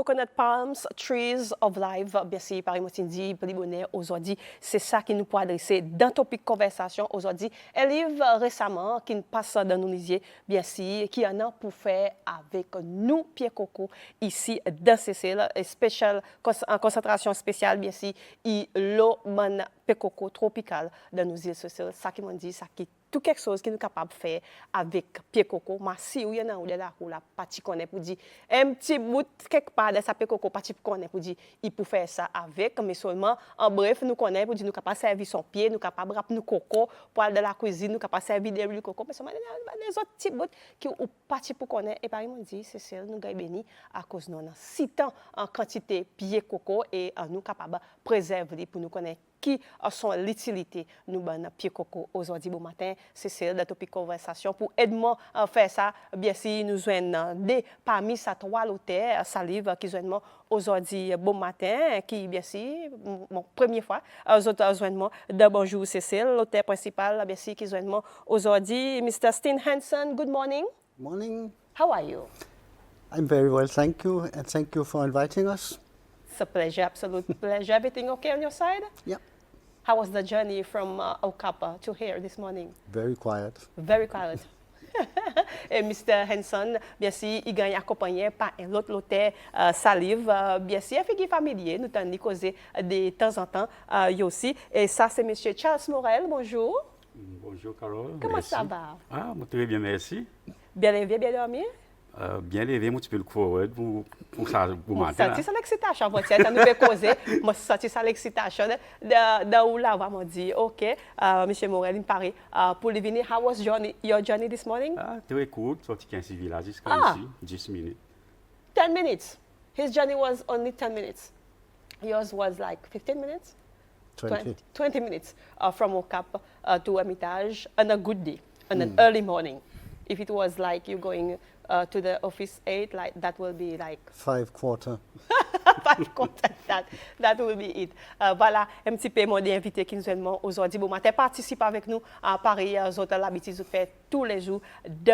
Coconut Palms, Trees of Life, bien sûr, par dit, bonheur aujourd'hui. C'est ça qui nous peut adresser dans Topik Konversasyon aujourd'hui. Un livre récemment qui nous passe dans nos lisiers, bien sûr, qui en a pour faire avec nous, Pierre Koko, ici dans CCL, en concentration spéciale, bien sûr, et l'eau Pierre Koko tropical dans nos îles CCL. Ça qui m'a dit, ça qui tout quelque chose qui nous capable de faire avec Pierre Koko. Mais si vous y en a là où la partie connaît pour dire un petit bout quelque part de sa Pierre Koko partie connaît pour dire il peut faire ça avec, mais seulement en bref nous connaît pour dire nous capable servir son pied, nous capable rap nous coco pour aller dans la cuisine, nous capable servir des huiles coco, mais seulement les autres petits bouts qui ou partie pour connaître et par exemple dit c'est celle nous gagne béni à cause nous si tant en quantité Pierre Koko et nous capable préserver pour nous connaître qui sont l'utilité nous ban Pierre Koko aujourd'hui bon matin c'est celle de Topik Konversasyon pour aider-moi à faire ça bien si nous joignent des parmi sa trois auteurs salive qui joignent aujourd'hui bon matin qui bien si mon première fois aux autres joignent de bonjour Cécile l'auteur principal bien si qui joignent aujourd'hui Mr. Steen Hansen. Good morning. Morning. How are you? I'm very well, thank you, and thank you for inviting us. It's a pleasure, absolute pleasure. Everything okay on your side? Yeah. How was the journey from Okapa to here this morning? Very quiet. Very quiet. Et Mr. Hanson, bien sûr, il gagne accompagné par un autre auteur salive, bien sûr, il fait familier, nous t'en causer de temps en temps aussi. Et ça, c'est Monsieur Charles Morel. Bonjour. Bonjour Carole. Comment merci. ça va? Ah, très bien, merci. Bien levé, bien dormi? Bien levé, un petit peu le forward pour ça, pour matin. Ça l'excitation, vous savez, nous fait causer. Moi, ça l'excitation de où là, on dit, OK, Monsieur Morel, il paraît, pour venir, how was your journey this morning? Ah, très court, sorti 15 villages jusqu'à ici, 10 minutes. 10 minutes. His journey was only 10 minutes. Yours was like 15 minutes? 20 minutes from Okap to Hermitage on a good day, on an early morning. If it was like you going to the office 8, like that will be like 5/4. 5/4, that will be it. Voilà, un petit peu mon invité qui nous aime aujourd'hui. Bon matin, participe avec nous à Paris. Vous avez l'habitude de faire tous les jours de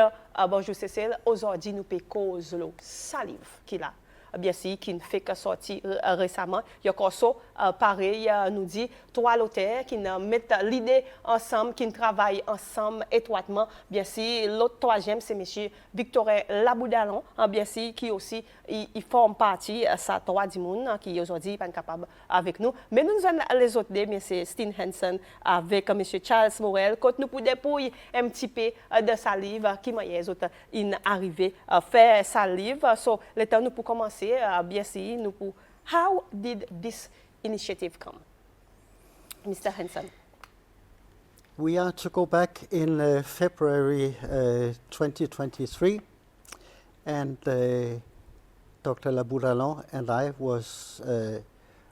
Bonjour Cécile. Aujourd'hui, nous payons cause le salive qu'il a. Bien sûr, qui ne fait que sortir récemment. Il y a encore ça, pareil, nous dit, trois auteurs qui mettent l'idée ensemble, qui travaillent ensemble étroitement. Bien sûr, l'autre troisième, c'est M. Victorin Laboudalon, bien sûr, qui aussi, il forme partie de sa troisième monde, qui aujourd'hui n'est pas capable avec nous. Mais nous avons les autres, M. Steen Hansen, avec M. Charles Morel, quand nous pouvons dépouiller un petit peu de salive, qui m'a les autres, ils arrivé à faire salive. So, le temps nous pour commencer. Bien sûr, nous pour. How did this initiative come, Mr. Hansen? We are to go back in February 2023, and Dr. Laboudalon and I was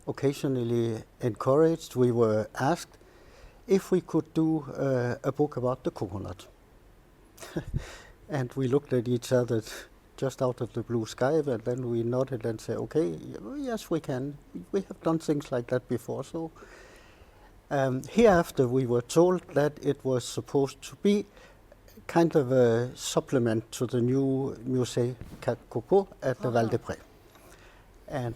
occasionally encouraged. We were asked if we could do a book about the coconut. And we looked at each other just out of the blue sky, and then we nodded and said, okay, yes, we can. We have done things like that before. So hereafter, we were told that it was supposed to be kind of a supplement to the new Musée Koko at the Val de Pré. And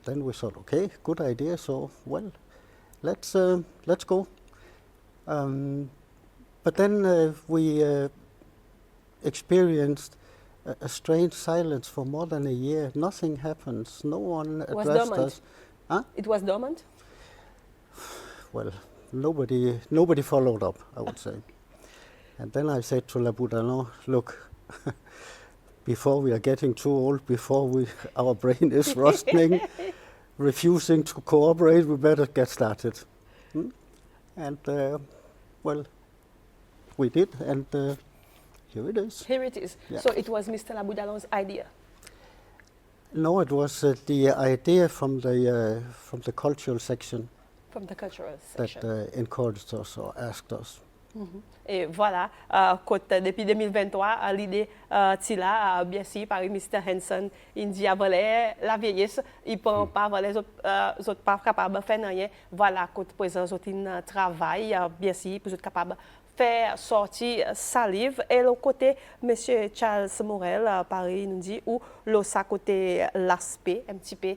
then we thought, okay, good idea. So, well, let's go. But then we experienced a strange silence for more than a year. Nothing happens. No one addressed us. Huh? It was dormant? Well, nobody followed up, I would say. And then I said to Laboudalon, look, before we are getting too old, before our brain is rusting, refusing to cooperate, we better get started. And, well, we did, and here it is. Here it is. Yeah. So it was Mr. Laboudalon's idea? No, it was the idea from the cultural section. From the cultural section. That encouraged us or asked us. Et voilà, depuis 2023, l'idée là, bien sûr, par Mr. Hansen, il dit avant la vieillesse, il ne prend pas les autres pas capables de faire rien. Voilà, quand présent, ils travail, bien sûr, pour être capable fait sortir salive. Et le côté, M. Charles Morel, Paris, nous dit, ou le côté l'aspect, un petit peu,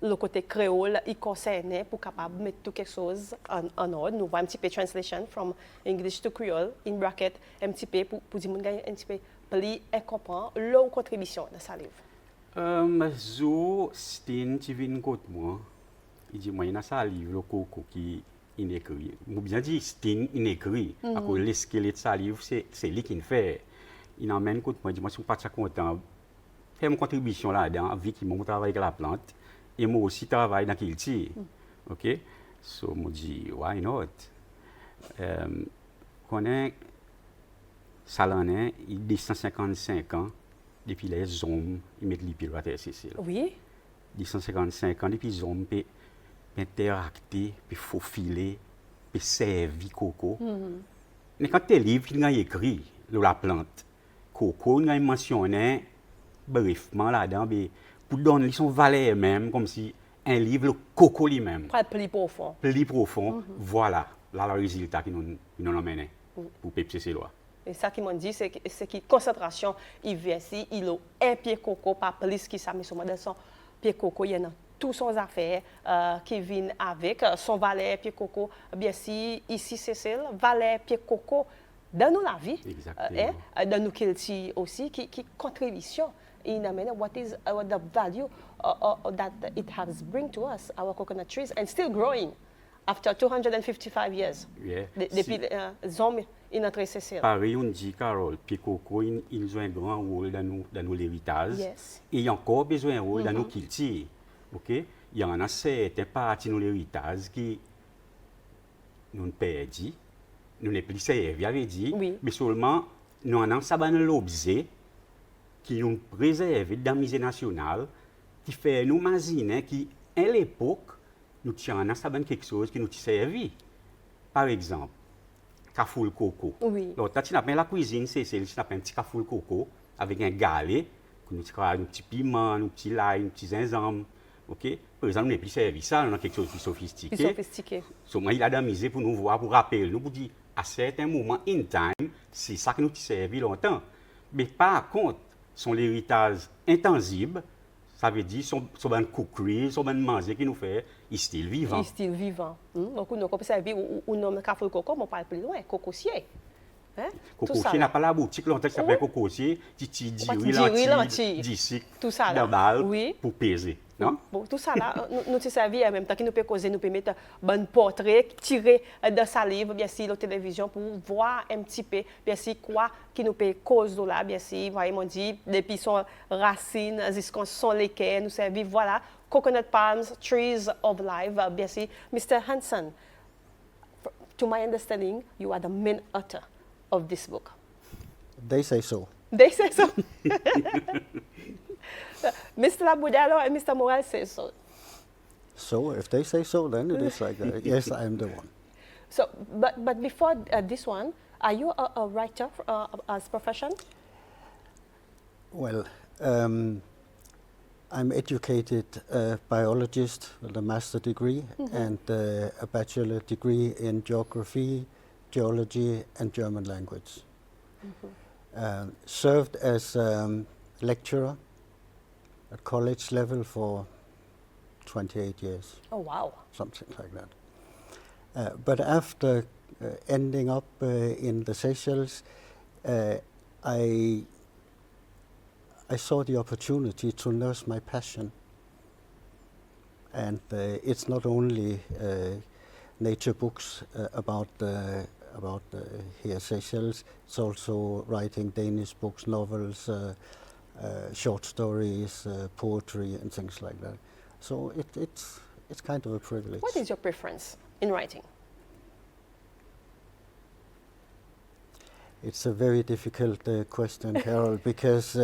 le côté créole, il concernait pour capable de mettre tout quelque chose en ordre. Nous voyons un petit peu translation from English to Creole, in bracket, un petit peu, pour dire, un petit peu, pli et comprendre leur contribution de salive. Zo, Stin, tu viens contre moi. Il dit, moi, il y a ça livre, le Koko qui est écrit. Moi, bien dit, Stin, il écrit. À cause le squelette de sa livre, c'est lui qui le fait. Il emmène contre moi, il dit, moi, je suis pas très content. Faire une contribution là-dedans, vu qu'il m'a travaillé avec la plante. Et moi aussi, travaille dans le culture. OK? So, je me dis, why not? Connais, Salané, il a 155 ans. Depuis les hommes, ils mettent les pieds à terre, c'est ça. Oui. 155 ans, depuis les hommes, ils interacter, puis faufiler, puis servir Koko. Mais quand tu livre, il a écrit la plante. Koko, il a mentionné brièvement là-dedans, pour donner son valeur même, comme si un livre, le Koko lui-même. Plus profond. Plus profond, voilà, là, le résultat qu'ils nous ont mené pour pépser ces lois. Et ça qui m'ont dit, c'est que concentration, il vient ici, il a un pied coco, pas plus qu'il s'est mis sur dans son pied coco, il y a tous son affaires qui viennent avec son valet pied coco. Bien si ici c'est celle, valet pied coco dans nous la vie, dans nous culture aussi, qui contribution. In a manner, what is the value that it has bring to us, our coconut trees, and still growing after 255 years. Yeah. Depuis les hommes, ils ont tracé. Pareil, on dit, Carole, puis Koko, ils ont un grand rôle dans nos héritages. Yes. Et il y a encore besoin d'un rôle dans nos cultures. Okay? Il y en a certaines parties de nos héritages qui nous ont perdu, nous n'avons plus servi, avait dit, mais seulement nous en avons l'objet qui nous préserve dans le musée national, qui fait nous imaginer qu'à l'époque, nous avons quelque chose qui nous servi. Par exemple, cafoule coco. Oui. Donc, tu as la cuisine, c'est un petit cafoule coco avec un galet, nous avons un petit piment, un petit l'ail, un petit gingembre. Okay? Par exemple, nous n'avons plus servi ça, nous avons quelque chose de plus sophistiqué. Plus sophistiqué. So, il a d'amusé pour nous voir, pour rappeler, nous pour dire, à certains moments, in time, c'est ça qui nous a servi longtemps. Mais par contre, son héritage intangible, ça veut dire son cookery, son manger qui nous fait, il est still vivant. Il est still vivant. Donc, nous avons servi ou nom café coco, mais on parle plus loin, cocossier. Cocossier n'a pas la boutique longtemps qui s'appelle cocossier, tu dis lentilles, d'ici, tout ça là, balle oui. pour peser. Non? Bon, tout ça là, nous avons servi en même temps que nous pouvons causer, nous pouvons mettre un portrait tiré de salive, bien sûr, la télévision pour voir un petit peu, bien sûr, quoi qui nous peut causer là, bien sûr, voyez, on dit, depuis son racine, jusqu'à son léquet, nous servi, voilà, coconut palms, trees of life, bien sûr. Mr. Hansen, to my understanding, you are the main author of this book. They say so. They say so. Mr. Labudalo and Mr. Morel say so. So if they say so, then it is like, yes, I am the one. So, but before this one, are you a writer as profession? Well, I'm educated biologist with a master degree and a bachelor degree in geography, geology, and German language. Served as lecturer at college level for 28 years. Oh, wow. Something like that. But after ending up in the Seychelles, I saw the opportunity to nurse my passion. And it's not only nature books about here Seychelles, it's also writing Danish books, novels, short stories, poetry, and things like that. So it's kind of a privilege. What is your preference in writing? It's a very difficult question, Carol, because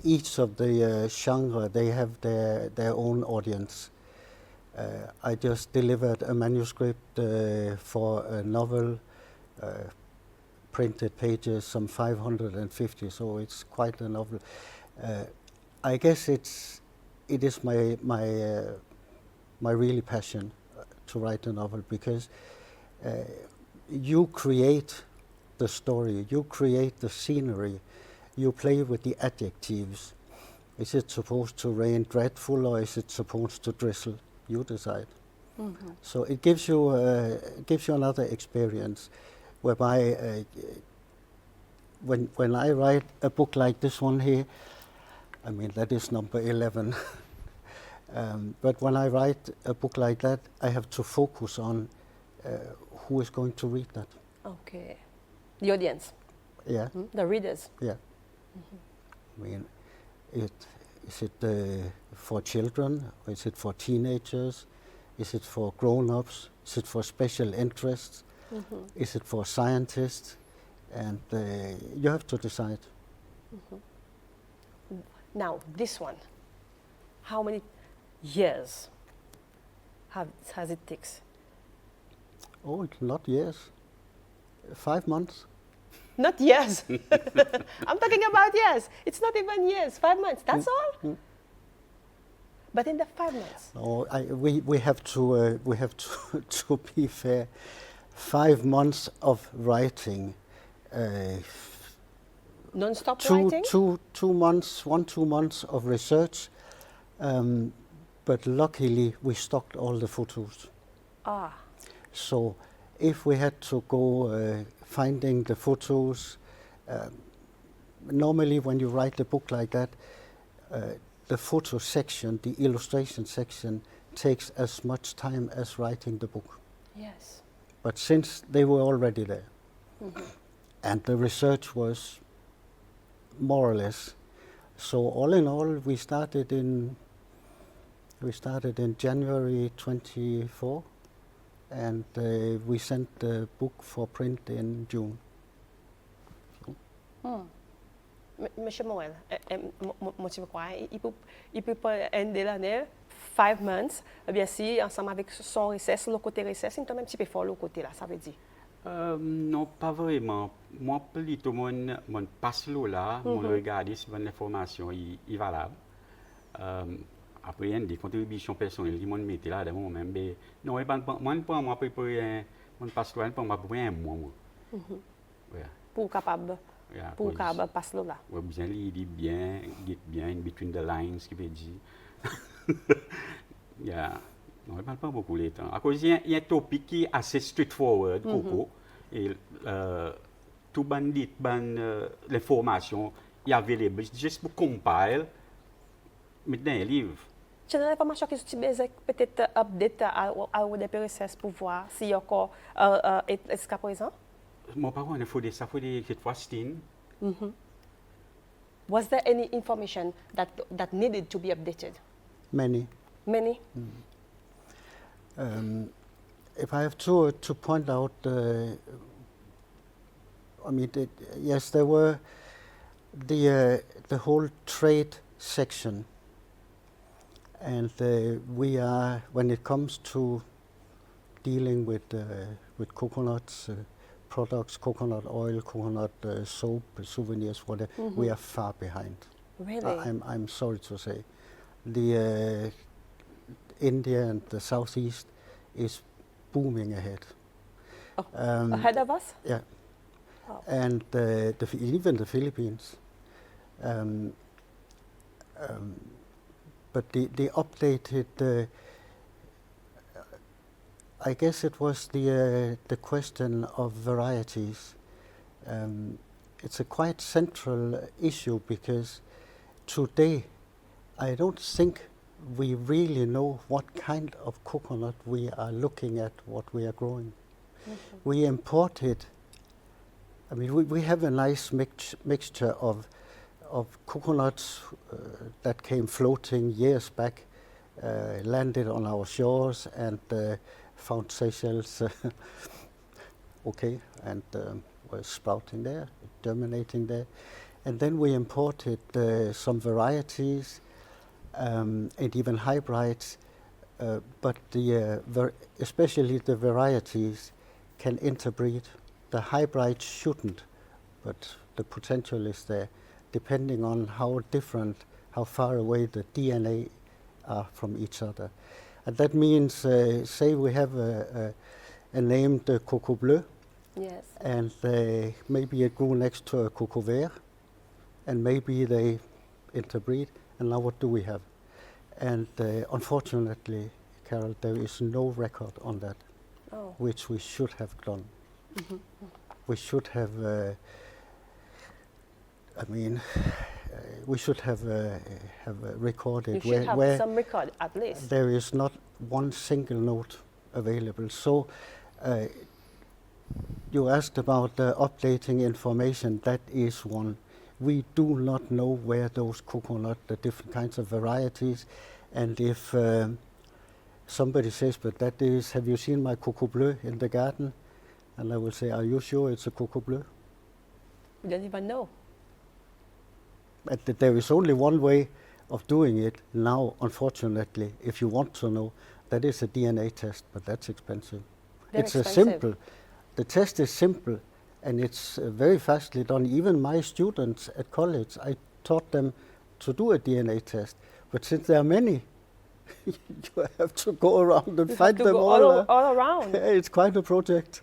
each of the genre, they have their own audience. I just delivered a manuscript for a novel, printed pages, some 550, so it's quite a novel. I guess it is my really passion to write a novel, because you create the story, you create the scenery, you play with the adjectives. Is it supposed to rain dreadful or is it supposed to drizzle? You decide. So it gives you another experience, whereby when I write a book like this one here, I mean that is number 11. But when I write a book like that, I have to focus on who is going to read that. Okay. The audience. Yeah. The readers. Yeah. I mean, is it for children? Or is it for teenagers? Is it for grown-ups? Is it for special interests? Is it for scientists? And you have to decide. Now, this one, how many years has it takes? Oh, it's not years. 5 months. Not years. I'm talking about years. It's not even years. 5 months. That's all. But in the 5 months. Oh, we have to to be fair. 5 months of writing. Non-stop writing. 2 months, 1-2 months of research. But luckily, we stocked all the photos. Ah. So if we had to go finding the photos, normally when you write a book like that, the photo section, the illustration section, takes as much time as writing the book. Yes. But since they were already there, and the research was more or less, so all in all, we started in January 24. And we sent the book for print in June. Monsieur Moël, motive quoi? Il peut pas aider l'année 5 months. Eh bien si ensemble avec son recherche, le côté recherche, c'est un petit peu fort le côté là, ça veut dire. Non, pas vraiment. Moi, plutôt, mon passe là, mon regarder si mon information est valable. Après, il y a des contributions personnelles qui m'ont mis là, de moi-même. Non, moi, préparer mon passe là, pour moi, un mois. Pour capable passer là. Oui, bien lire bien, get bien, in between the lines, qui veut dire. Non, je ne parle pas beaucoup les temps. À cause, il y a un topic qui est assez straightforward, Koko. Et tout bandit, l'information est available. Juste pour compiler, mettre dans un livre. Tu as l'information que tu besoin peut-être update à des recherches pour voir s'il y a encore jusqu'à présent? Mon parent, il faut ça, cette fois, Was there any information that needed to be updated? Many. Many? If I have to point out, I mean, yes, there were the whole trade section, and we are, when it comes to dealing with coconuts, products, coconut oil, coconut soap, souvenirs, whatever, we are far behind. Really? I'm sorry to say. The India and the Southeast is booming ahead. Oh, ahead of us? Yeah. Oh. And even the Philippines. But the updated, I guess it was the question of varieties. It's a quite central issue because today I don't think we really know what kind of coconut we are looking at, what we are growing. We imported, I mean, we have a nice mixture of coconuts that came floating years back, landed on our shores and found Seychelles okay, and were sprouting there, germinating there. And then we imported some varieties and even hybrids, but especially the varieties can interbreed. The hybrids shouldn't, but the potential is there, depending on how different, how far away the DNA are from each other. And that means, say we have a named Coco Bleu, Yes. And maybe it grew next to a cocoa vert, and maybe they interbreed, and now what do we have? And unfortunately, Carol, there is no record on that, which we should have done. We should have, we should have recorded You should have some record at least. there is not one single note available. So you asked about updating information. That is one. We do not know where those coconut, the different kinds of varieties, and if somebody says, but that is, have you seen my coco bleu in the garden? And I will say, are you sure it's a coco bleu? We don't even know. But there is only one way of doing it now, unfortunately, if you want to know. That is a DNA test, but that's expensive. Very it's expensive. a simple. The test is simple, and it's very fastly done. Even my students at college, I taught them to do a DNA test. But since there are many, you have to go around and find them all. All around. It's quite a project.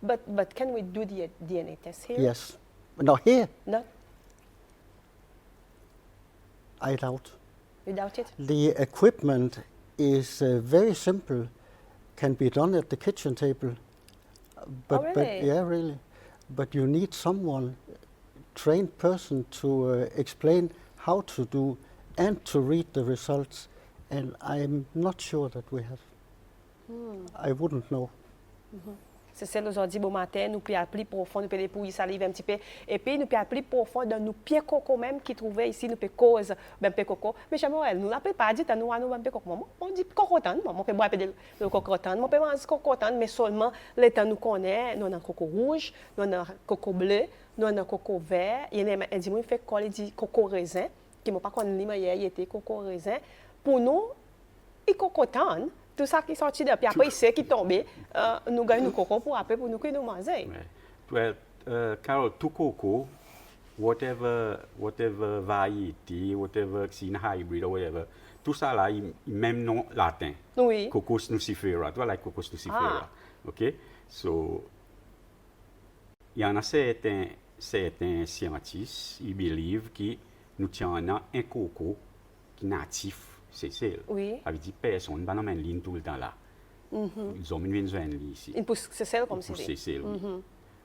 But can we do the DNA test here? Yes. Not here. No, I doubt. without it? The equipment is very simple, can be done at the kitchen table. But really? yeah, really. But you need someone, trained person, to explain how to do and to read the results. And I'm not sure that we have. I wouldn't know. C'est celle aujourd'hui, bon matin, nous pouvons plus profond, nous pouvons dépouiller salive un petit peu. Et puis, nous pouvons plus profond dans nos pieds coco même qui trouvaient ici, nous pouvons cause, ben pieds coco. Mais jamais, elle nous l'appelle pas, dit, nous, ben pieds coco. On dit cocotan, on peut boire de cocotan, on peut manger cocotan, mais seulement les temps nous connaît, nous avons coco rouge, nous avons coco bleu, nous avons coco vert. Il y a un dit, moi, il fait quoi, il dit coco raisin, qui m'a pas connu, il était coco raisin. Pour nous, il cocotan. Tout ça qui est sorti de puis après, c'est qui est tombé, nous gagnons nos cocos pour après, pour nous que nous manger. Well, Carol, tout coco, whatever variety, whatever c'est hybrid or whatever, tout ça là, il même nom latin. Oui. Cocos nucifera, tu vois, like Cocos nucifera. OK? So, il y en a certains scientifiques, ils believent que nous tenons un coco qui est natif. C'est ça. Oui. Ça veut dire personne ne va mettre ligne tout le temps là. Ils ont une ligne ici. Une pousse, c'est celle comme c'est c'est. ça.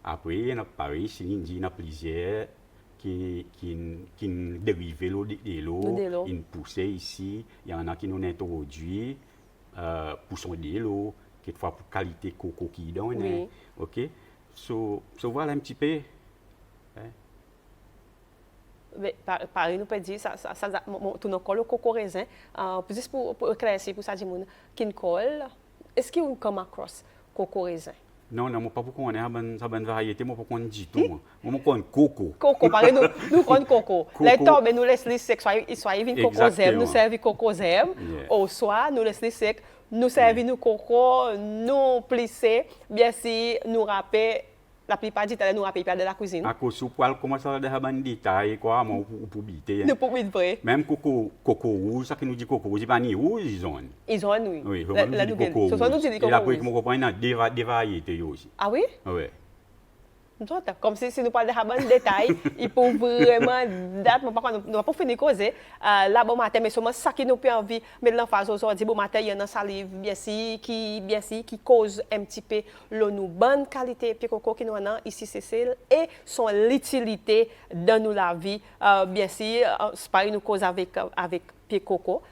Après, il y a pareil, il y a plusieurs qui dérivent de l'eau, une poussée ici. Il y en a qui nous introduit pousson de l'eau, quelquefois pour qualité coco qui donne. Oui. OK? So voilà un petit peu. Pareil, nous peut dire, tout nos colle au coco raisin, juste pour éclaircir, pour ça, qui ne colle, est-ce qu'il y a comme across coco raisin? Non, moi pas pour qu'on ait une variété, moi pas qu'on dit tout. Moi qu'on coco. Coco, pareil, nous prenons coco. Les tombes, nous laissons les secs, soit ils coco zème, nous servons coco zème, au soir, nous laissons les secs, nous servons nous coco, nous plisser, bien si nous râper. La plupart du temps, nous rappelons de la cuisine. À cause du poil, comment ça va devenir des détails, quoi, moi, pour biter. Nous pouvons vrai. Même coco rouge, ça qui nous dit coco rouge, c'est pas ni rouge, ils ont. Ils ont, oui. Oui, la nous dit coco rouge. Et là, après, comment comprendre, il y a des variétés aussi. Ah oui? Oui. Comme si nous parlions de détails, il faut vraiment date, nous n'avons pas fini de causer. Là, bon matin, mais seulement ça qui nous peut envie, mais l'emphase aujourd'hui, bon matin, il y a une salive, bien sûr, qui cause un petit peu l'eau, bonne qualité, puis coco qui nous en a ici, Cécile, et son utilité dans nous la vie, bien sûr, c'est pas une cause avec pied coco.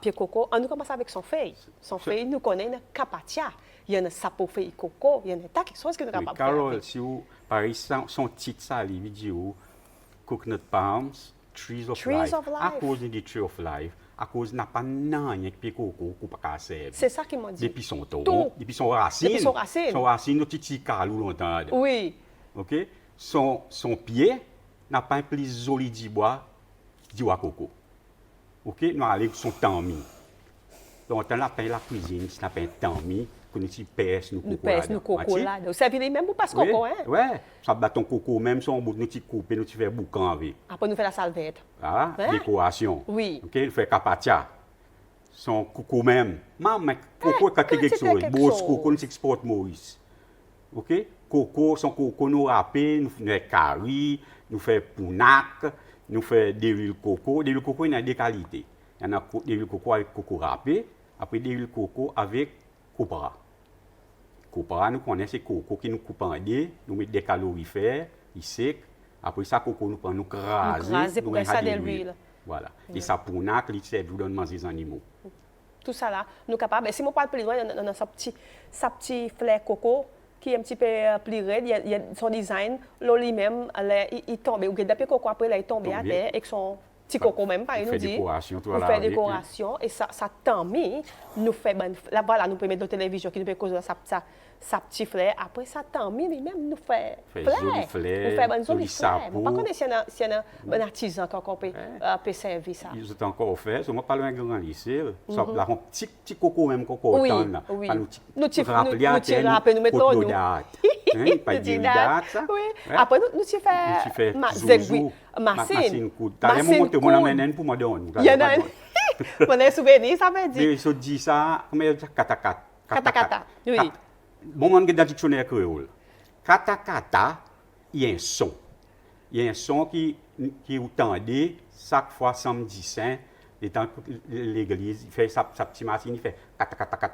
Pied coco, on nous commence avec son feuille. Son feuille, nous connaissons une capatia. Il y a un sapot feuille coco, il y a un tas de choses que nous sommes capables de faire. Carol, si vous, pareil, son titre, ça, il dit Coconut Palms, Trees of Life. À cause du Tree of Life, à cause n'a pas rien que coco qu'on pas casser. C'est ça qu'ils m'ont dit. Depuis son taureau, depuis son racine. Depuis son racine. Son racine, nous petit calou longtemps. Oui. OK? Son pied n'a pas un plus joli du bois coco. OK? Nous allons son tami. Donc, on a la cuisine, c'est un tami. Nous pèse nos coco là. Vous savez même pour pas coco, hein? Oui, ça bat ton coco, même si on nous coupe, nous fait boucan avec. Après, nous fait la salvette. Ah, décoration. Oui. OK, il fait capatia. Son coco même. Maman, coco, quand tu as quelque chose, beau coco, nous exporte Maurice. OK? Coco, son coco nous râpé, nous fait curry, nous fait pounac, nous fait de l'huile coco. De l'huile coco, il y a deux qualités. Il y en a de l'huile coco avec coco râpé, après de l'huile coco avec copra. Copra, nous connaissons ces coco qui nous coupent en deux, nous mettons des calorifères, ils sec. Après ça, coco nous prend, nous craser, pour ça de l'huile. Voilà. Et ça pounac, il sert pour manger les animaux. Tout ça là, nous sommes capables. Si on parle plus loin, on a ce petit fleur coco qui est un petit peu plus raide, il y a son design, lui-même, il tombe. Ou depuis coco après, il tombe à terre avec son petit coco même, par exemple, nous fait décoration, et ça tombe, nous fait, là voilà, nous pouvons mettre dans la télévision qui nous peut causer sa petit fleur. Après ça tombe, lui-même, nous fait fleur. Nous fait bonne jolie fleur. Je ne sais pas s'il y a un artisan qui peut servir ça. Ils ont encore fait, je ne parle pas d'un grand lycée, un petit coco même, coco oui, autant, oui. Nous nous mettons nous. Pas de date. Après, nous fait zouzou, machine coud. T'as monté mon amène pour moi donner. Il y en a un. On est souvenir, ça veut dire. Je dis ça, comme katakata. Katakata, oui. Bon, on a dans le dictionnaire créole. Katakata, il y a un son. Il y a un son qui entendait chaque fois samedi saint. Et dans l'église, il fait sa petite machine, il fait katakata.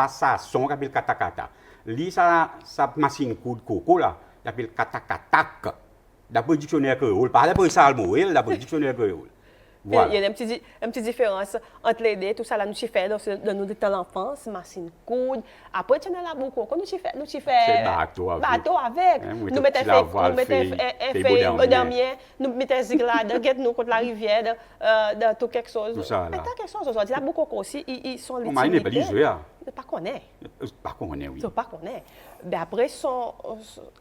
Ça son appelle katakata. Lui, sa machine coup de coco là, il appelle katakatak. D'après le dictionnaire créole, pas d'après ça le mot, d'après le dictionnaire créole. Voilà. Il y a une petite différence entre les deux, tout ça là, nous fait dans nous de l'enfance, machine coude. Après, tu as la boucle, nous fait bateau avec. Nous mettons nous mettons ziglade, nous contre la rivière, de tout quelque chose. Tout ça là. Quelque chose aujourd'hui. La boucle aussi, ils sont les petits. Pas les jouer. Pas connaît. Pas connaît, oui. Pas connaît. Mais après,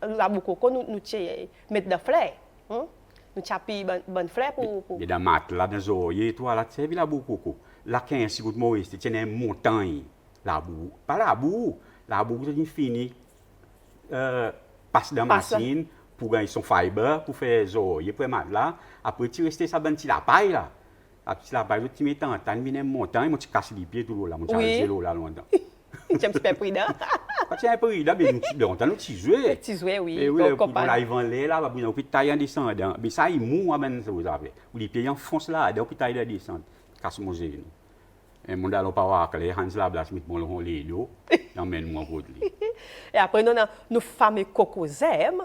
la boucle, nous mettons de fleurs. Nous avons bonne fleur pour... Il y a des matelas, des oreillers, toi, là, tu sais, la boue coco. Là, 15 secondes, Maurice, tu as une montagne. La boue. Pas la boue. La boue, c'est fini. Passe dans la machine pour gagner son fibre, pour faire les oreillers, pour les matelas. Après, tu restes ça, ben, tu la paille, là. La petite la paille, tu mets en temps, tu une montagne, tu casses les pieds, tout l'eau, là, tu as l'eau, là, longtemps. Tu as un petit peu pris là. Tu as un peu pris là, mais on a un petit jouet. Petit jouet, oui. Et oui, on a un lait là, on peut tailler en descendant. Mais ça, il mou, ça vous avez. Ou les pieds enfoncent là, on peut tailler en descendant. Casse mon genou. Et mon dalo pas voir que les Hans là, blas, mit mon lait d'eau, emmène moi pour lui. Et après, nous fameux cocosem,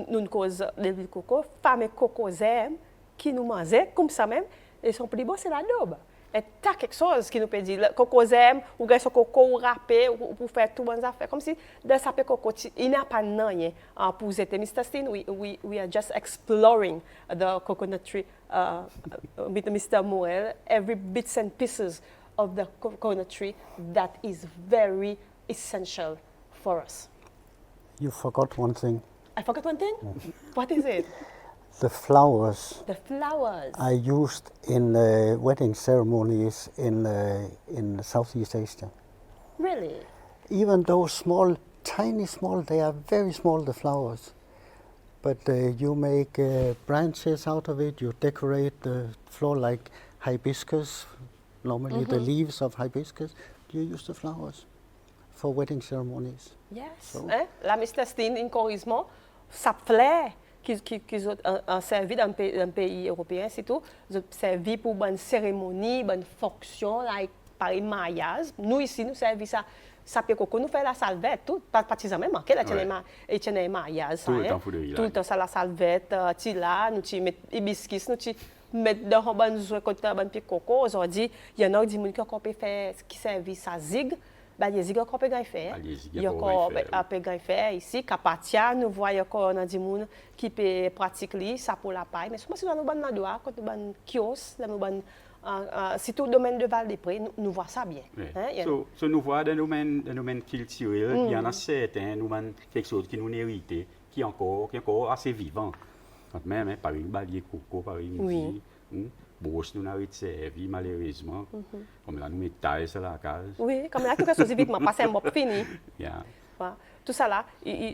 nous cause de coco, fameux cocosem qui nous mangeait comme ça même, et son plus beau, c'est la daube. Et t'as quelque chose qui nous peut dire, le cocosem, ou gagne son coco, ou râpé, ou pour faire tout bonnes affaires. Comme si, dans sa coco, il n'y a pas de rien pour vous aider. Mr. Steen, we are just exploring the coconut tree with Mr. Moel, every bits and pieces of the coconut tree that is very essential for us. You forgot one thing. I forgot one thing? What is it? The flowers. The flowers. Are used in wedding ceremonies in Southeast Asia. Really? Even though small, tiny small, they are very small, the flowers. But you make branches out of it, you decorate the floor like hibiscus, normally the leaves of hibiscus. You use the flowers for wedding ceremonies. Yes. So. La Mr. Steen, encouragement, ça plaît. Qui ont servi dans un pays européen, c'est tout. Ils ont servi pour bonne cérémonie, bonne fonction, like, par mariage. Nous, ici, nous servons ça. Ça peut coco, nous faisons la salvette, tout. Partisan même, quel est le mariage? Tout le temps, tout le temps, ça la salvette, tu là, nous mettons hibiscus, nous mettons dans un bon jouet, côté un bon pied coco. Aujourd'hui, il y en a qui disent qu'on peut faire, qui servent ça zig. Les zigs qu'on peut faire. Il y a qu'on faire ici. Capatia, nous voyons qu'on a des gens qui peuvent pratiquer ça pour la paille. Mais souvent, si nous avons un endroit, quand nous avons un kiosque, si tout le domaine de Val-des-Prés, nous voyons ça bien. So, nous voyons dans le domaine culturel, il y en a certains, nous avons quelque chose qui nous hérité, qui est encore assez vivant. Même, par exemple, balier coco, par exemple. Broche nous n'avons servi malheureusement. Comme là, nous mettons taille sur la case. Oui, comme là, quelque chose typiquement, pas c'est un mot fini. Yeah. Tout ça là,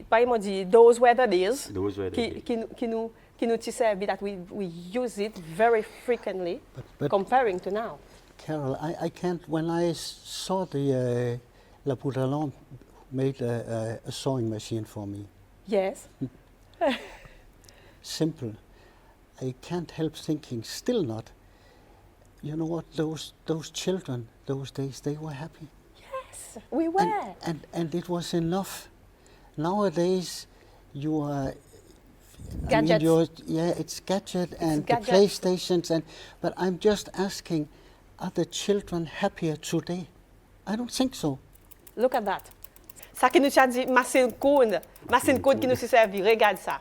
par exemple, dit, those were the days qui nous servent, that we use it very frequently, but comparing to now. Carol, I can't, when I saw the La Bourdelon made a sewing machine for me. Yes. Simple. I can't help thinking, still not. You know what? Those children, those days, they were happy. Yes, we were. And it was enough. Nowadays, you are. Gadgets. It's gadget and gadgets. the PlayStations but I'm just asking, are the children happier today? I don't think so. Look at that. Ça qui nous a dit, machine coud qui nous s'est servi, regarde ça.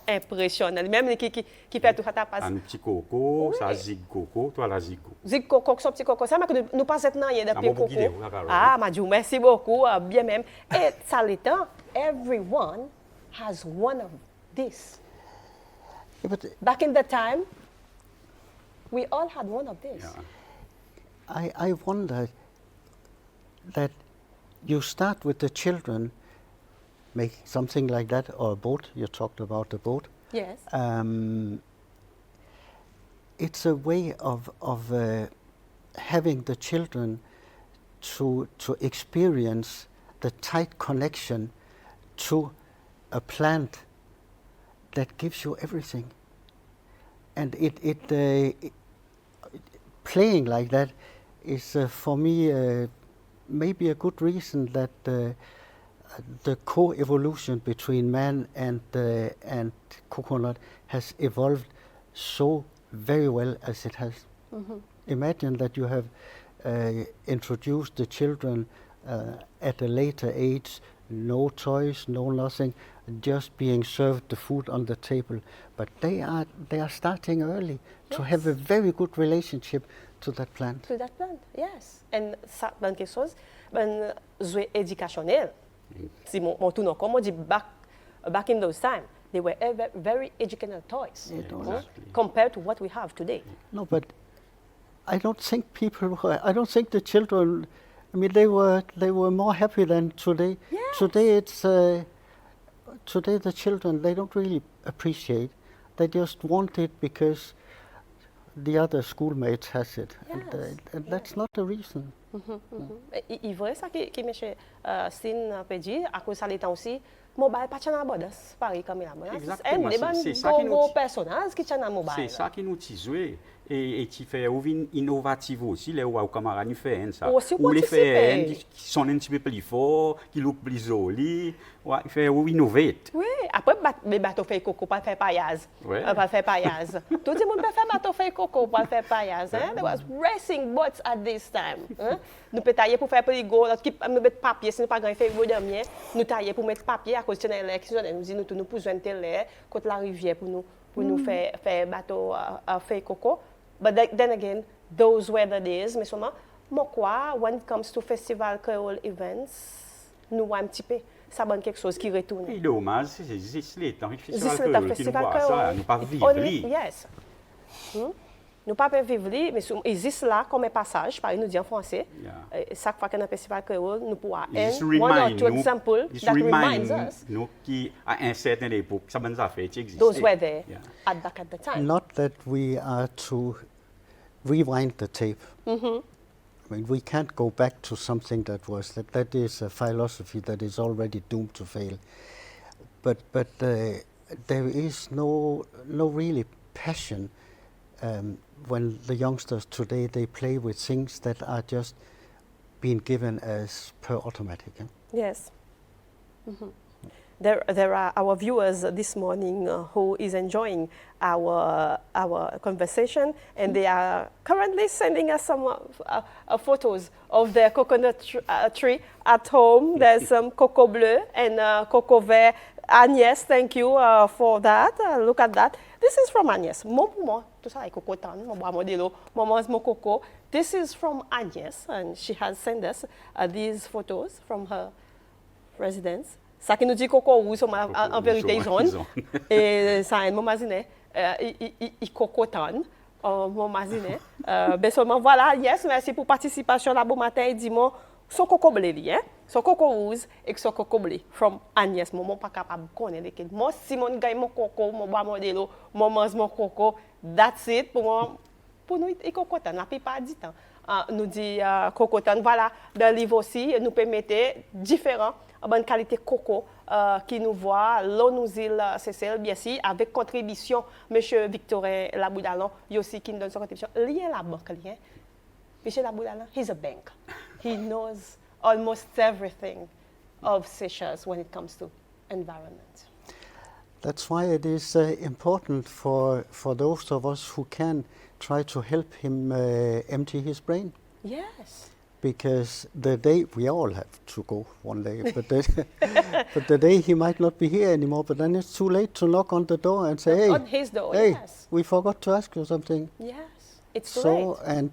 Impressionnant. Même qui fait tout ça passe. Un petit coco, ça zig coco, toi la zig coco. Zig coco, son petit coco. Ça m'a que nous pas être non, il y a des coco. Carole. Ah, m'a dit merci beaucoup, bien même. Et ça l'étant, everyone has one of this. Yeah, but Back in the time, we all had one of this. Yeah. I wonder that you start with the children, make something like that, or a boat. You talked about the boat. Yes. It's a way of having the children to experience the tight connection to a plant that gives you everything. And playing like that is for me maybe a good reason that the co-evolution between man and coconut has evolved so very well as it has. Mm-hmm. Imagine that you have introduced the children at a later age, no toys, no nothing, just being served the food on the table. But they are starting early to have a very good relationship to that plant. To that plant, yes. And ça, ben quelque chose, ben jouet éducationnel. Si mon tout non, comme on dit back in those times, they were very educational toys compared to what we have today. No, but I don't think I don't think the children. I mean, they were more happy than today. Yes. Today the children, they don't really appreciate. They just want it because the other schoolmates has it, and that's not the reason. Il vrai ça qui monsieur Stin peut dire à cause ça les temps aussi mobile pas tient abondance pareil comme la bonne. Exactement, c'est ça qui nous personnages qui tient mobile. C'est ça qui nous tise et qui fait innovative aussi les camarades nous fait ça. Ou les fait qui sont un petit peu plus forts, qui look plus joli, ouais, fait innovate. Oui, après bateau fait coco pas faire paillage. Pas faire paillage. Tout le monde peut faire bateau fait coco pas faire paillage, hein. There was racing boats at this time, hein. Nous peut tailler pour faire poligo, qui nous mettre papier, si nous pas grand fait dernier, nous tailler pour mettre papier à cause de l'élection, nous dit nous pour joindre télé côté la rivière pour nous faire bateau fait coco. But then again, those were the days. Mais seulement, moi when it comes to festival creole events, nous voyons un petit peu, ça donne quelque chose qui retourne. Et dommage, c'est les temps festival creole qui nous voit ça, nous pas vivre. Yes. Nous pas vivre, mais existe là comme un passage, par nous dit en français. Chaque fois qu'il y a un festival créole, nous pouvons one or two examples that reminds us. Nous qui à un certain époque, ça nous a fait exister. Those were there at the time. Not that we are to rewind the tape. I mean, we can't go back to something that is a philosophy that is already doomed to fail. But there is no really passion when the youngsters today, they play with things that are just being given as per automatic. Yes. There are our viewers this morning who is enjoying our conversation, and they are currently sending us some photos of their coconut tree at home. There's some coco bleu and coco vert. Agnès, thank you for that. Look at that. This is from Agnès. Tout ça est coco tan, mon coco. This is from Agnès, and she has sent us these photos from her residence. Ça qui nous dit coco rouge, en vérité jaune. Et ça est mon maziné, il coco tan, mon maziné. Ben seulement voilà, yes, merci pour participation là bon matin et dis-moi son coco bleu hein, son coco rouge et son coco bleu from Agnès. Maman pas capable connaître lequel. Moi si mon gagne mon coco, mon bois mon délo, mon mange mon coco, that's it pour moi. pour nous, il cocotan, la plupart du temps. Nous dit cocotan, voilà, dans le livre aussi, nous permettez différents bonne qualité coco qui nous voit, l'eau nous île Cécile, bien sûr, avec contribution, M. Victorin Laboudalon, il aussi qui nous donne sa contribution. Lié à la banque, lié. M. Laboudalon, he's a bank. He knows almost everything of Seychelles when it comes to environment. That's why it is important for those of us who can try to help him empty his brain. Yes. Because the day, we all have to go one day, but but the day he might not be here anymore, but then it's too late to knock on the door and say, hey, On his door, hey, yes. we forgot to ask you something. Yes, it's So, late.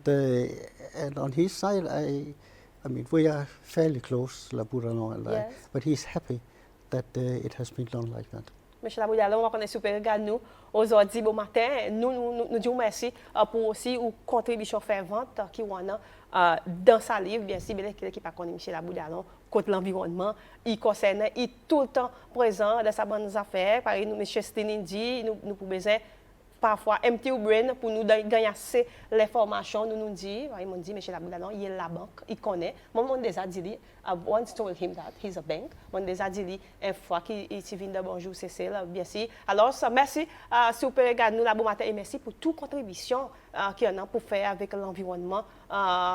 and on his side, I mean, we are fairly close, Laboudalon and Yes. but he's happy that it has been done like that. Monsieur Laboudalon, on connaît super regard nous. Aujourd'hui, bon matin, nous disons merci pour aussi une contribution fervente qui on a dans sa livre, bien sûr, bien qui pas connaît Monsieur Laboudalon contre l'environnement, il concerne, il tout le temps présent dans sa bonne affaires. Par exemple, Monsieur Stinin dit, nous pouvons besoin parfois empty ou brain pour nous gagner assez l'information. Nous dit, ils m'ont dit, M. Laboudalon, il est la banque, il connaît. Moi, on déjà dit, I've once told him that he's a bank. On déjà dit, une fois qu'il vient de bonjour, c'est là, bien sûr. Alors, merci, super regarde nous la bon matin et merci pour toute contribution qu'il y en a pour faire avec l'environnement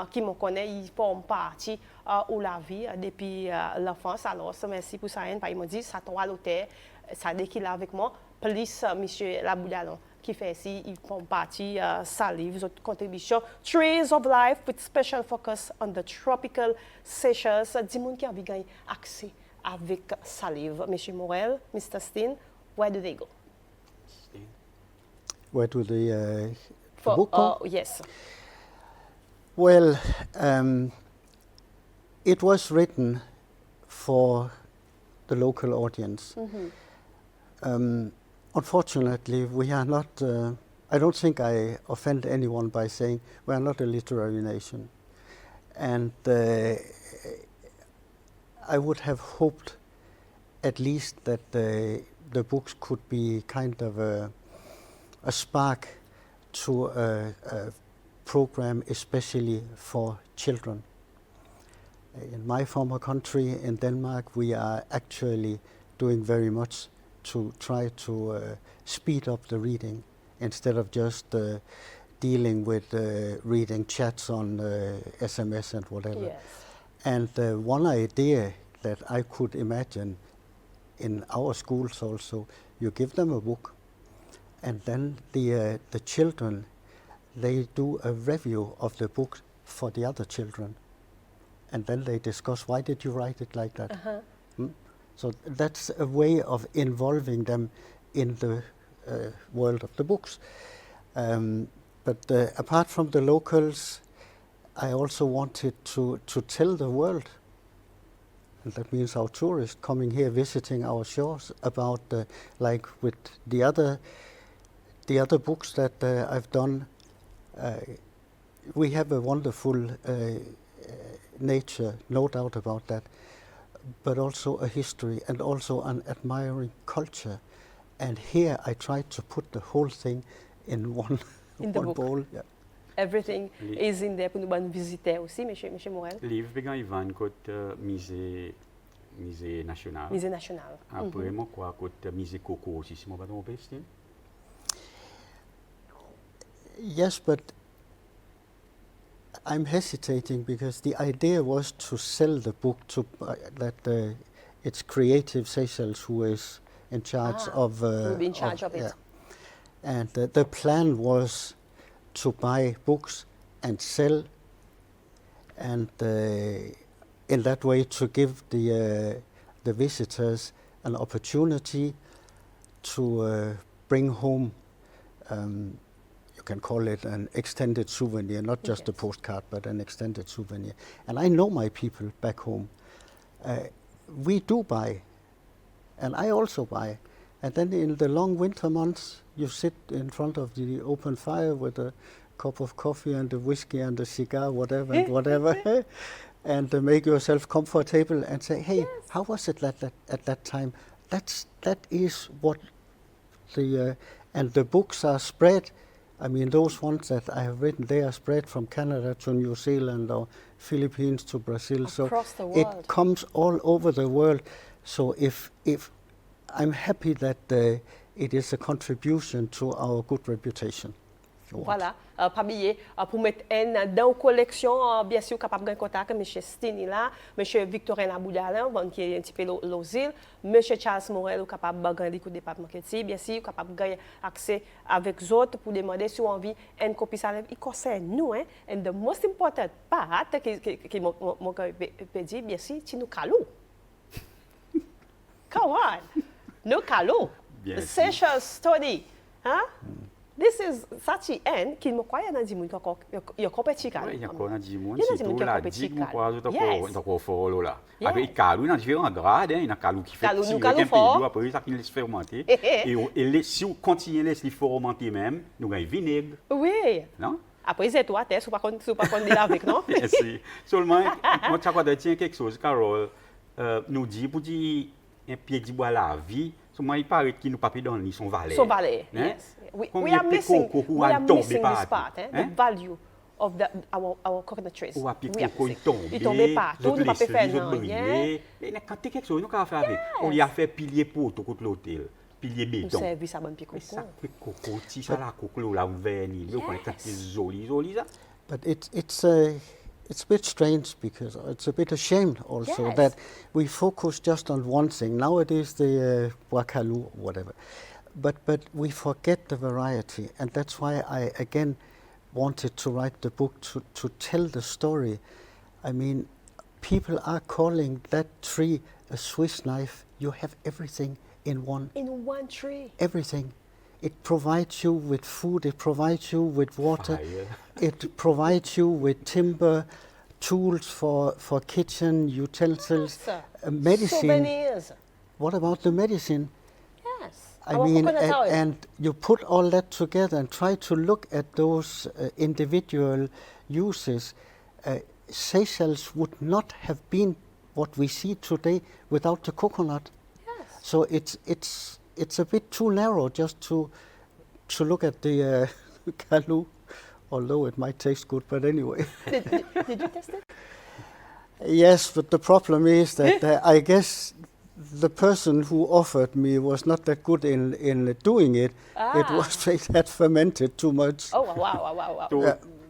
qui me connaît, il forme partie de la vie depuis l'enfance. Alors, merci pour ça. Ils m'ont dit, ça tombe à l'hôtel, ça dès qu'il est avec moi, plus M. Laboudalon. Qui fait ici, ils font partie sa livre, votre contribution. Trees of Life with special focus on the tropical Seychelles. Dis-moi qui a envie de gagner accès avec sa livre. Monsieur Morel, Mr. Steen, where do they go? Where do the book go? Yes. Well, it was written for the local audience. Unfortunately, we are not, I don't think I offend anyone by saying we are not a literary nation. And I would have hoped at least that the books could be kind of a spark to a program especially for children. In my former country, in Denmark, we are actually doing very much to try to speed up the reading instead of just dealing with reading chats on SMS and whatever. Yes. And one idea that I could imagine in our schools also, you give them a book and then the children, they do a review of the book for the other children. And then they discuss, why did you write it like that? So that's a way of involving them in the world of the books. But apart from the locals, I also wanted to tell the world, and that means our tourists coming here visiting our shores, about like with the other books that I've done. We have a wonderful nature, no doubt about that, but also a history and also an admiring culture. And here I tried to put the whole thing in one bowl. Yeah. Everything is in there pour nous visiter aussi, Monsieur Morel. Livre began Ivan côté musée national. Musée national. Après moi quoi côté musée Koko aussi, si je ne me trompe pas. Yes, but I'm hesitating because the idea was to sell the book to that it's Creative Seychelles who is in charge of. In charge of it. Yeah. And the plan was to buy books and sell, and in that way to give the visitors an opportunity to bring home. You can call it an extended souvenir, not just a postcard, but an extended souvenir. And I know my people back home. We do buy, and I also buy. And then in the long winter months, you sit in front of the open fire with a cup of coffee and a whiskey and a cigar, whatever, and whatever, and make yourself comfortable and say, hey, how was it at that time? That is what and the books are spread I mean, those ones that I have written, they are spread from Canada to New Zealand or Philippines to Brazil. Across the so world. it comes all over the world. So if I'm happy that it is a contribution to our good reputation. Voilà, pas oublier pour mettre un dans la collection, bien sûr, capable de contact avec M. Stini là, M. Victorin Laboudalin, qui est un petit peu l'osile, M. Charles Morel, capable de gagner le département marketing, bien sûr, capable de gagner accès avec les autres pour demander si on a envie une copie ça il concerne nous, hein, and the most important part que mon peut dire, bien sûr, c'est nous calou. Come on, nous calou. The social study, hein? This is such an qui me croit dans dimun il compétit quand. Il y a quoi dans dimun surtout la digue me croit donc follow là. Après calou dans différents grades, il y a calou qui fait tirer un peu après ça qui laisse fermenter et si on continue laisser fermenter même, nous gagne vinaigre. Oui. Non? Après c'est toi test ou pas qu'on avec non? Merci. Seulement moi tu crois tiens quelque chose Carole nous dit pour dire un pied du bois la vie, seulement il paraît qu'il nous pas dans ni son valet. Son valet. Yes. We are missing this part, the value of our coconut trees. Ou appliquer Koko il tombe partout, nous pas faire rien. Mais quand quelque chose nous peut faire avec. On y a fait pilier pour tout l'hôtel, pilier béton. Nous servir ça bonne pied Koko. Ça Koko, ti ça la Koko la vernis, vous connaissez joli ça. But it's a bit strange because it's a bit ashamed also that we focus just on one thing. Nowadays the wakalu, whatever. But we forget the variety, and that's why I again wanted to write the book to tell the story. I mean, people are calling that tree a Swiss knife. You have everything in one. In one tree. Everything. It provides you with food, it provides you with water, it provides you with timber, tools for kitchen, utensils, medicine. Souvenirs. What about the medicine? Yes. I mean, and you put all that together and try to look at those individual uses. Seychelles would not have been what we see today without the coconut. Yes. So it's a bit too narrow just to look at the kalu, although it might taste good. But anyway. Did you test it? Yes, but the problem is that I guess the person who offered me was not that good in doing it. It was it had fermented too much. Oh wow.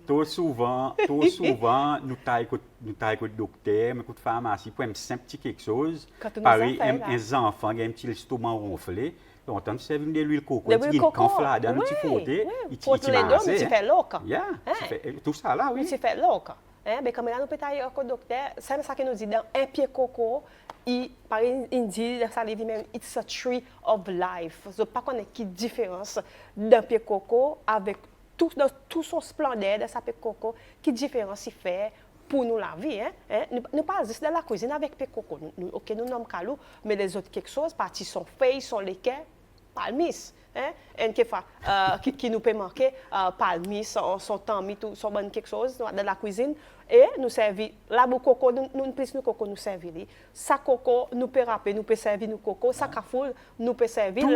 Trop souvent, nous taillons le docteur, mais le pharmacie pour un simple petit quelque chose. Pareil, un enfant qui a un petit estomac ronflé, on entend servir de l'huile coco, il conflade dans le petit côté, il fait l'oca. Tout ça là, oui. Il fait l'oca. Mais comme là, nous peut tailler au docteur, c'est ça qui nous dit dans un pied coco. Il dit dans sa livre même, it's a tree of life. Je ne sais pas quelle différence d'un pied coco avec tout son splendeur de sa pied coco, quelle différence il fait pour nous la vie. Nous pas juste dans la cuisine avec pied coco. Ok, nous nommons calou, mais les autres quelque chose, partie son feuille, son léquet, palmis. Qui nous peut manquer, palmis, son tamis, son bon quelque chose dans la cuisine. Et nous servir, la coco, nous plus nous coco nous servir. Ça coco, nous peut râper, nous peut servir nous coco. Ça cafoule, nous peut servir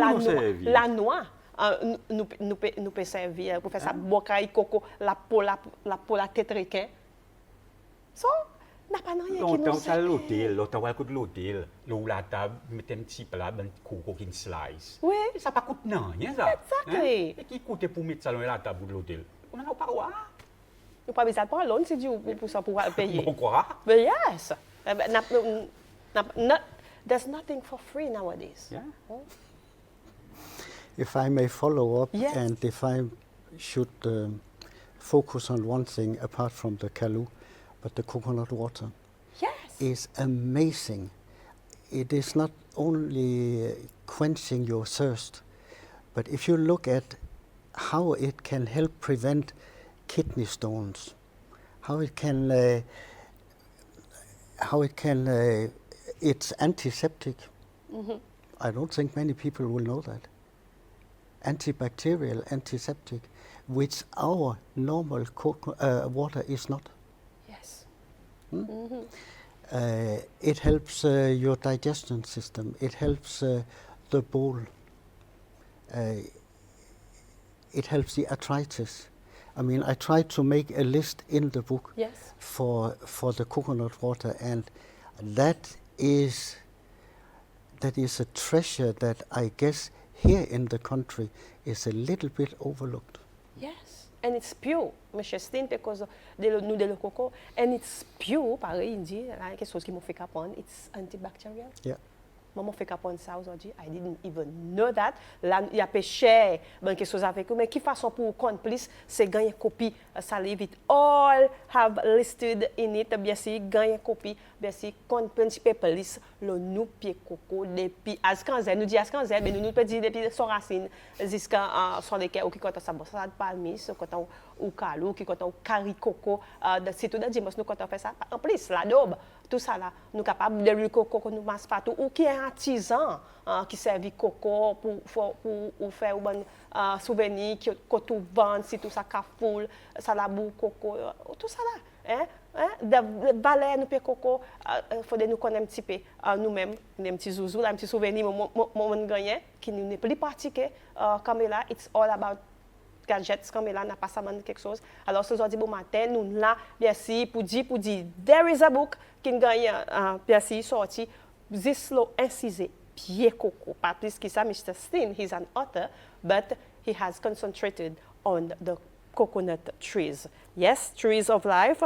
la noix. Nous peut servir pour faire ça bocaille coco, la peau la tête requin. So, n'a pas rien qui nous sert. L'hôtel, l'hôtel, où la table, mettez un petit plat, un coco qui slice. Oui. Ça pas coûte rien ça. Exactly. Et qui coûte pour mettre ça dans la table de l'hôtel? On n'en a pas voir. Nous pas besoin de prendre l'autre, c'est du pour ça pour payer. Bon quoi? But yes. There's nothing for free nowadays. Yeah. If I may follow up, and if I should focus on one thing apart from the kalu, but the coconut water is amazing. It is not only quenching your thirst, but if you look at how it can help prevent kidney stones, how it can, it's antiseptic. Mm-hmm. I don't think many people will know that. Antibacterial, antiseptic, which our normal water is not. Yes. Mm-hmm. It helps your digestion system. It helps the bowel. it helps the arthritis. I mean, I tried to make a list in the book Yes. for the coconut water, and that is a treasure that I guess here in the country is a little bit overlooked. Yes, and it's pure, Monsieur Steen, because nous de le coco, and it's pure, pareil, il dit, là, quelque chose qui m'a fait comprendre, it's antibacterial. Yeah. Maman fait comprendre ça aujourd'hui. I didn't even know that. Là, il y a péché, quelque chose avec eux, mais qui façon pour comprendre plus, c'est gagner copie, salive, it all have listed in it, bien sûr, gagner copie, bien sûr, comprendre un peu plus, le nous pied coco, depuis ascanzer, nous dit ascanzer, mais nous peut dire depuis son racine, jusqu'à son lesquels, ou qui compte sa salade palmis, quand ou calou, qui compte curry coco, c'est tout dans dimanche, nous quand on fait ça, en plus, l'adobe, tout ça là, nous capables de l'huile coco que nous masse partout, ou qui est un artisan qui servent coco pour faire un souvenir, qui tu vends, si tout ça cafoule, ça la boue coco, tout ça là. De balai, nous paye coco, il faut nous connaître un petit peu nous-mêmes, un petit zouzou, un petit souvenir, mon gagnant, qui n'est plus pratiqué comme là, it's all about gadgets comme là, n'a pas ça quelque chose. Alors, ce aujourd'hui, bon matin, nous là, bien sûr, pour dire, there is a book qui gagne, bien sûr, sorti, Zislo incisé, pied coco. Pas plus que ça, Mr. Steen, he's an author, but he has concentrated on the coconut trees. Yes, trees of life,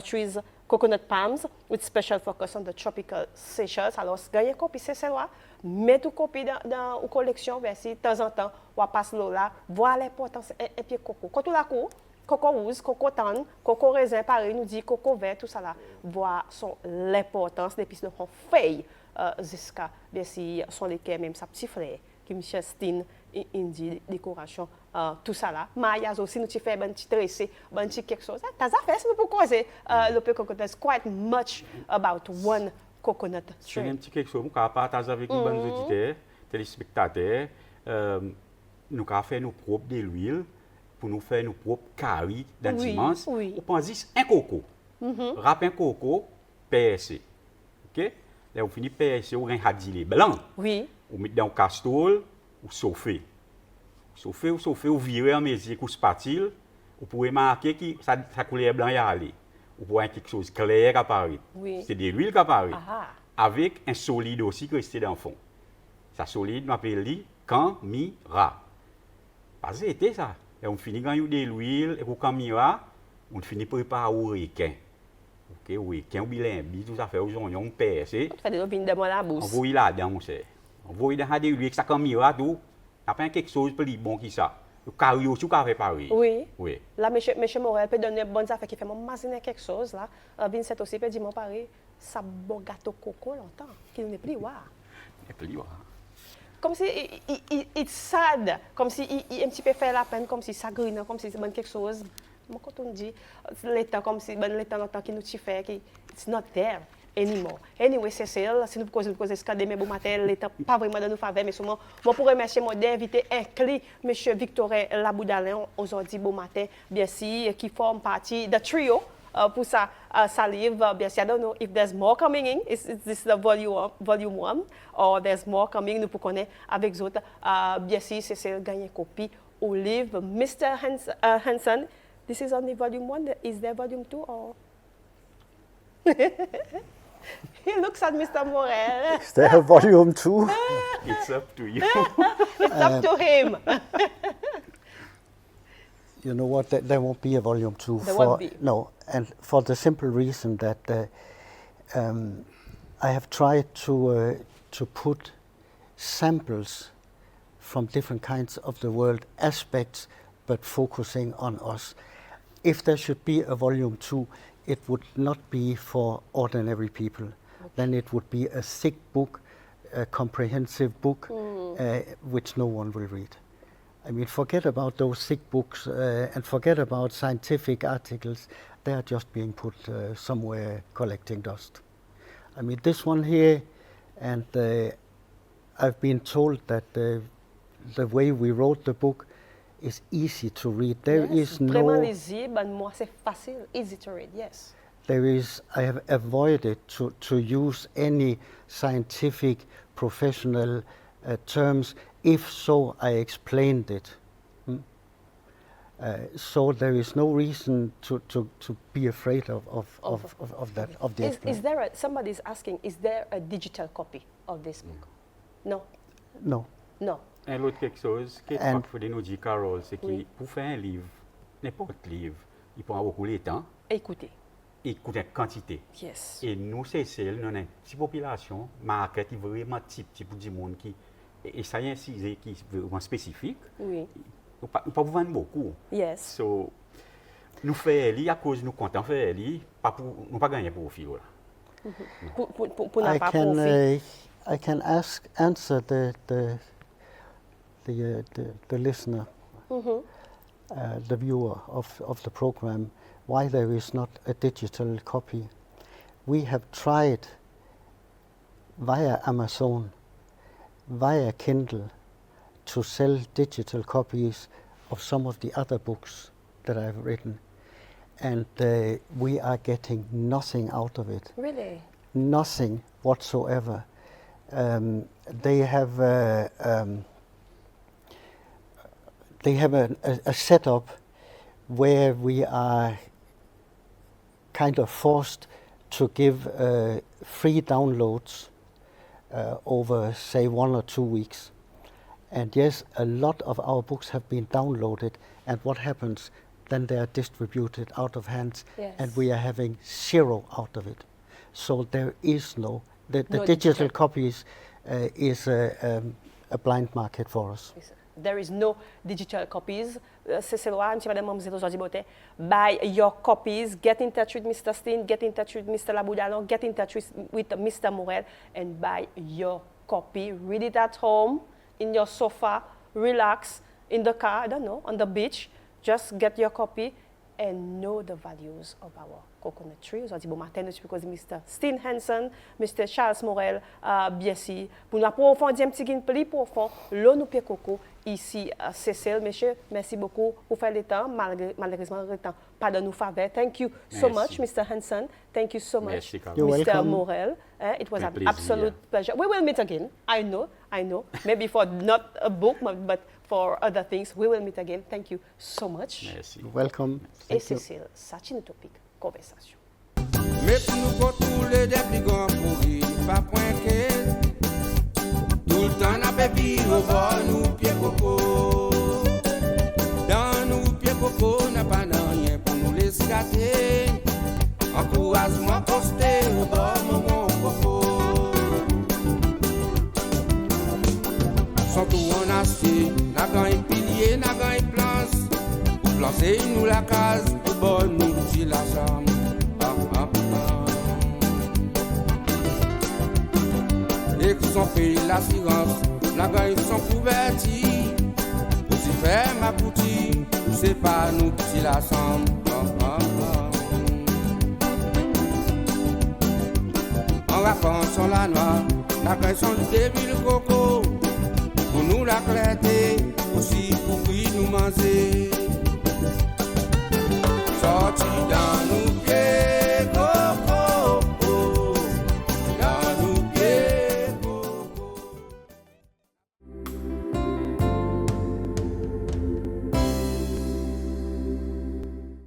trees, coconut palms, with special focus on the tropical Seychelles. Alors, gagne copie, c'est ça, mettez une copie dans une collection, de temps en temps, on passe là, voir l'importance et puis coco. Quand on la court, coco rose, coco tendre, coco raisin, pareil, nous dit coco vert, tout ça là, voir l'importance des pistes de feuilles jusqu'à, bien sûr, sont lesquels même sa petit frère, qui est Michel Steen, dit décoration, tout ça là. Maya aussi, nous fait un petit tressé, un petit quelque chose. T'as fait, c'est pour causer le peu coconut. It's quite much about one coconut tree. C'est un petit quelque chose, nous avons partagé avec nos auditeurs, téléspectateurs, nous avons fait nos propres de l'huile pour nous faire nos propres caries dans dimanche. On pense un coco, râpe un coco, PSC. OK? Là, on finit PSC, on a un hadilé blanc. Oui. On met dans le castrol, ou chauffer. Ou virer en mesure avec spatule, vous pouvez marquer que sa couleur blanc est allée. Vous pouvez quelque chose de clair qui apparaît. Oui. C'est de l'huile qui apparaît. Aha. Avec un solide aussi qui reste dans le fond. Ça solide, on appelle camira. Parce que c'était ça. Et on finit quand de l'huile, et pour camira, on finit par préparer au requin. Ok, au requin, au bilimbi, tout ça fait aux oignons, on perce. On fait des opinions de moi la bouche. On voit là-dedans, mon cher. On voit dans des huiles, ça camira, tout. Il n'y a pas quelque chose de plus bon que ça. Le carré aussi, on fait pareil. Oui. Oui. Là, M. Morel peut donner une bonne affaire qui fait m'imaginer quelque chose. Là. Vincent aussi peut dire, mon pari, ça bon gâteau coco longtemps, qui n'est plus waouh. Et puis, Comme si it's sad, comme si il un petit peu fait la peine, comme si ça grine, comme si c'est bon quelque chose. Moi, quand on dit, l'état comme si, ben, l'état longtemps qui nous fait, qui it's not there anymore. Anyway, c'est ça, si nous causons ce cas de mes beaux matins, l'état pas vraiment de nous faveur, mais souvent, moi, pour remercier mon d'inviter inclus M. Victorin Laboudalin, aujourd'hui, beau matin, bien sûr, qui forme partie de trio. Pour sa salive, bien sûr, I don't know if there's more coming in. Is this the volume 1 or there's more coming? Nous pouvons connaître avec les autres. Bien sûr, c'est gagner copie au livre. Mr. Hansen, this is only volume 1. Is there volume 2 or? He looks at Mr. Morel. Is there a volume 2? it's up to you. It's up to him. You know what? There won't be a volume 2. There won't be. No, and for the simple reason that I have tried to put samples from different kinds of the world aspects, but focusing on us. If there should be a volume 2, it would not be for ordinary people. Okay. Then it would be a thick book, a comprehensive book, which no one will read. I mean, forget about those thick books and forget about scientific articles. They are just being put somewhere collecting dust. I mean, this one here, and I've been told that the way we wrote the book is easy to read. There is no... Vraiment lisible, moi c'est facile, easy to read, yes. There is, I have avoided to use any scientific, professional terms. If so, I explained it. So there is no reason to be afraid of that of the Is there somebody's asking? Is there a digital copy of this book? No. No. No. Et l'autre quelque chose que il faut nous dire, Carole, c'est que pour faire un livre, n'importe livre, il prend beaucoup de temps. Écoutez. Et coûte quantité. Yes. Et nous, c'est celle, nous avons une petite population, market, vraiment type du monde qui, et ça y est, qui est vraiment spécifique. Oui. Nous ne pouvons pas vendre beaucoup. Yes. So, nous faisons à cause nous comptons faire pas pour nous pas gagner profit là. Pour n'a pas profit. I can answer the listener, the viewer of the program, why there is not a digital copy. We have tried via Amazon, via Kindle, to sell digital copies of some of the other books that I've written, and we are getting nothing out of it. Really? Nothing whatsoever. They have a setup where we are kind of forced to give free downloads over, say, 1 or 2 weeks. And yes, a lot of our books have been downloaded, and what happens? Then they are distributed out of hands, and we are having zero out of it. So there is no digital copies is a blind market for us. There is no digital copies. C'est loi, M. Madame Mamzelle aujourd'hui bote. Buy your copies. Get in touch with Mr. Steen. Get in touch with Mr. Laboudalon. Get in touch with Mr. Morel and buy your copy. Read it at home, in your sofa, relax, in the car, I don't know, on the beach. Just get your copy and know the values of our coconut tree. Aujourd'hui, bon matin, because Mr. Steen Hansen, Mr. Charles Morel, bien si, pour nous approfondir un petit peu plus profond, l'eau nous pied coco, ici, Cécile, monsieur, merci beaucoup pour faire le temps, malheureusement, le temps, pas de nous faveur. Thank you so much, Mr. Hansen. Thank you so much, Mr. Morel. It was an absolute pleasure. We will meet again. I know. Maybe for not a book, but for other things, we will meet again. Thank you so much. Merci. Welcome. Et Cécile, ça c'est notre Topik Konversasyon. Mais pour nous contrôler des brigands pourris, pas point que tout le temps n'a pas vu au bord nous pieds coco. Dans nous pieds coco n'a pas rien pour nous les gâter. Encouragement posté au bord mon coco. Sans tout on a acheté, n'a gagné pilier, n'a gagné place. Pour placer nous la case, au bord nous dit la chambre. Et qu'ils ont payé l'assurance, la gagne sont couvertis. Pour s'y faire ma boutique, c'est pas nous qui la sommes. En vacances sur la noix, la gagne sont du début le coco. Pour nous la clarté, aussi pour qui nous manger.